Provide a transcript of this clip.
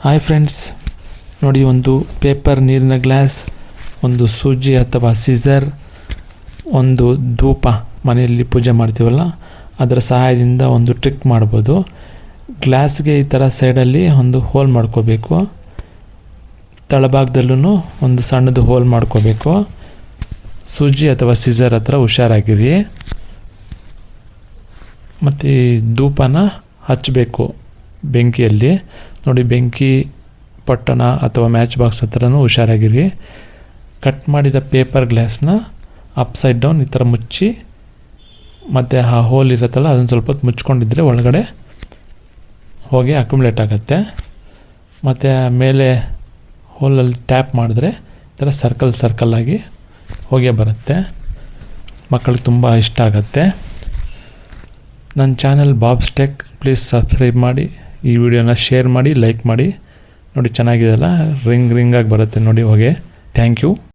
Hi friends, ನೋಡಿ ಒಂದು paper, ನೀರಿನ ಗ್ಲಾಸ್, ಒಂದು ಸೂಜಿ ಅಥವಾ ಸಿಸರ್, ಒಂದು ಧೂಪ, ಮನೆಯಲ್ಲಿ ಪೂಜೆ ಮಾಡ್ತೀವಲ್ಲ ಅದರ ಸಹಾಯದಿಂದ ಒಂದು ಟ್ರಿಕ್ ಮಾಡ್ಬೋದು. ಗ್ಲಾಸ್ಗೆ ಈ ಥರ ಸೈಡಲ್ಲಿ ಒಂದು ಹೋಲ್ ಮಾಡ್ಕೋಬೇಕು, ತಳಭಾಗದಲ್ಲೂ ಒಂದು ಸಣ್ಣದು ಹೋಲ್ ಮಾಡ್ಕೋಬೇಕು. ಸೂಜಿ ಅಥವಾ ಸಿಸರ್ ಹತ್ರ ಹುಷಾರಾಗಿರಿ. ಮತ್ತು ಈ ಧೂಪನ ಹಚ್ಚಬೇಕು ಬೆಂಕಿಯಲ್ಲಿ. ನೋಡಿ, ಬೆಂಕಿ ಪಟ್ಟಣ ಅಥವಾ ಮ್ಯಾಚ್ ಬಾಕ್ಸ್ ಹತ್ರನೂ ಹುಷಾರಾಗಿರಿ. ಕಟ್ ಮಾಡಿದ ಪೇಪರ್ ಗ್ಲಾಸ್ನ ಅಪ್ಸೈಡ್ ಡೌನ್ ಈ ಥರ ಮುಚ್ಚಿ, ಮತ್ತು ಆ ಹೋಲ್ ಇರುತ್ತಲ್ಲ ಅದನ್ನು ಸ್ವಲ್ಪ ಹೊತ್ತು ಮುಚ್ಕೊಂಡಿದ್ರೆ ಒಳಗಡೆ ಹೋಗಿ ಅಕ್ಯುಮುಲೇಟ್ ಆಗುತ್ತೆ. ಮತ್ತು ಮೇಲೆ ಹೋಲಲ್ಲಿ ಟ್ಯಾಪ್ ಮಾಡಿದ್ರೆ ಈ ಥರ ಸರ್ಕಲ್ ಆಗಿ ಹೋಗೇ ಬರುತ್ತೆ. ಮಕ್ಕಳಿಗೆ ತುಂಬ ಇಷ್ಟ ಆಗುತ್ತೆ. ನನ್ನ channel bobs tech, please subscribe ಮಾಡಿ, ಈ ವಿಡಿಯೋನ ಶೇರ್ ಮಾಡಿ, ಲೈಕ್ ಮಾಡಿ. ನೋಡಿ, ಚೆನ್ನಾಗಿದೆಯಲ್ಲ, ರಿಂಗ್ ಆಗಿ ಬರುತ್ತೆ ನೋಡಿ ಹೊಗೆ. Thank you.